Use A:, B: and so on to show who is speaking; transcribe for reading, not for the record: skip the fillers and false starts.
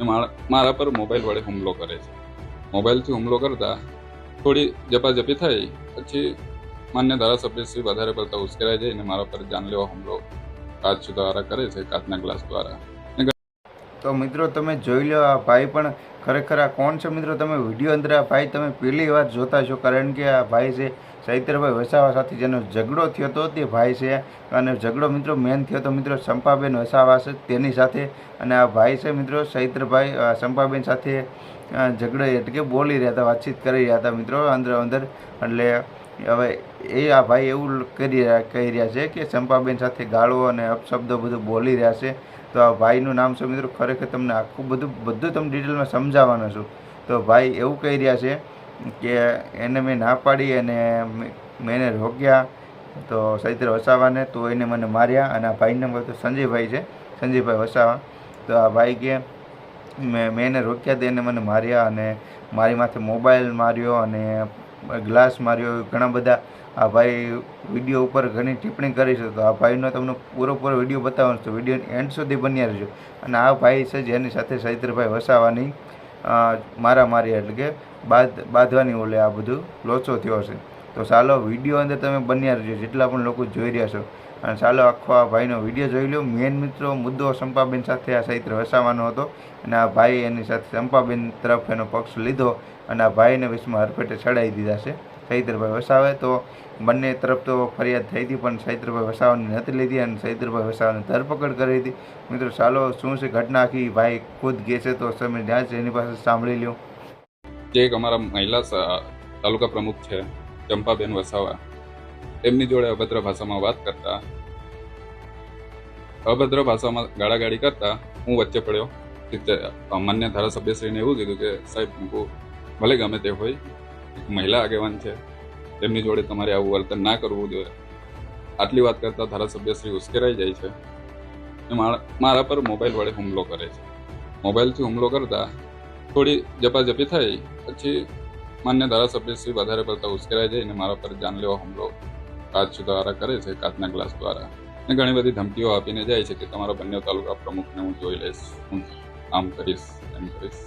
A: એ મારા પર મોબાઈલ વડે હુમલો કરે છે. મોબાઈલથી હુમલો કરતા થોડી ઝપાઝપી થઈ પછી માન્ય ધારાસભ્યશ્રી વધારે પડતા ઉશ્કેરાઈ જઈને મારા પર જાનલેવા હુમલો કાચ દ્વારા કરે છે, કાચના ગ્લાસ દ્વારા.
B: તો મિત્રો તમે જોઈ લો, આ ભાઈ પણ ખરેખર આ કોણ છે મિત્રો? તમે વિડીયો અંદર આ ભાઈ તમે પહેલી વાર જોતા છો, કારણ કે આ ભાઈ છે ચૈત્રભાઈ વસાવા સાથે જેનો ઝઘડો થયો હતો તે ભાઈ છે. અને ઝઘડો મિત્રો મેન થયો તો મિત્રો ચંપાબેન વસાવા છે તેની સાથે. અને આ ભાઈ છે મિત્રો ચૈત્રભાઈ ચંપાબેન સાથે ઝઘડો એટલે કે બોલી રહ્યા હતા, વાતચીત કરી રહ્યા હતા મિત્રો અંદર. એટલે હવે આ ભાઈ એવું કહી રહ્યા છે કે ચંપાબેન સાથે ગાળો અને અપશબ્દો બધું બોલી રહ્યા છે. તો આ ભાઈનું નામ છે મિત્રો, ખરેખર તમને આખું બધું તમને ડિટેલમાં સમજાવવાનું છું. તો ભાઈ એવું કહી રહ્યા છે કે એને મેં ના પાડી અને મેં એને રોક્યા તો ચૈત્ર વસાવાને, તો એને મને માર્યા. અને આ ભાઈનું નામ તો સંજયભાઈ છે, સંજયભાઈ વસાવા. તો આ ભાઈ કે મેં એને રોક્યા તો એને મને માર્યા અને મારી માથે મોબાઈલ માર્યો અને ગ્લાસ માર્યો. ઘણા બધા આ ભાઈ વિડીયો ઉપર ઘણી ટિપ્પણી કરી છે. તો આ ભાઈનો તમને પૂરો વિડીયો બતાવવાનો છે. વિડીયો એન્ડ સુધી બન્યા રહેજો. અને આ ભાઈ છે જેની સાથે ચૈત્રભાઈ વસાવાની મારામારી એટલે કે બાંધવાની ઓલે આ બધું લોચો થયો છે. તો ચાલો વિડીયો અંદર તમે બન્યા રહેજો, જેટલા પણ લોકો જોઈ રહ્યા છો. અને ચાલો આખો આ ભાઈનો વિડીયો જોઈ લો. મેન મિત્રો મુદ્દો ચંપાબેન સાથે આ ચૈત્ર વસાવાનો હતો. અને આ ભાઈ એની સાથે ચંપાબેન તરફ એનો પક્ષ લીધો અને આ ભાઈને વિશમાં હરફેટે ચડાવી દીધા છે ચૈત્રભાઈ વસાવે. તો બંને તરફ તો ફરિયાદ થઈ હતી, પણ ચૈત્રભાઈ વસાવાની નથી લીધી અને ચૈત્રભાઈ વસાવાની ધરપકડ કરી હતી. મિત્રો ચાલો શું છે ઘટના આખી ભાઈ ખુદ કહે છે, તો તમે જ્યાં છે એની પાસે સાંભળી લ્યો.
A: જે એક અમારા મહિલા તાલુકા પ્રમુખ છે ચંપાબેન વસાવા, તેમની જોડે અભદ્ર ભાષામાં વાત કરતા, અભદ્ર ભાષામાં ગાળાગાળી કરતા હું વચ્ચે પડ્યો. માન્ય ધારાસભ્યશ્રીને એવું કીધું કે સાહેબ, ભલે ગમે તે હોય, એક મહિલા આગેવાન છે, તેમની જોડે તમારે આવું વર્તન ના કરવું જોઈએ. આટલી વાત કરતા ધારાસભ્યશ્રી ઉશ્કેરાઈ જાય છે. એ મારા પર મોબાઈલ વડે હુમલો કરે છે. મોબાઈલથી હુમલો કરતા થોડી ઝપાઝપી થઈ પછી માન્ય ધારાસભ્યશ્રી વધારે પડતા ઉશ્કેરાઈ જઈને મારા પર જાનલેવા હુમલો કાચ દ્વારા કરે છે, કાચના ગ્લાસ દ્વારા. અને ઘણી બધી ધમકીઓ આપીને જાય છે કે તમારા બંને તાલુકા પ્રમુખને હું જોઈ લઈશ, હું આમ કરીશ, એમ કરીશ.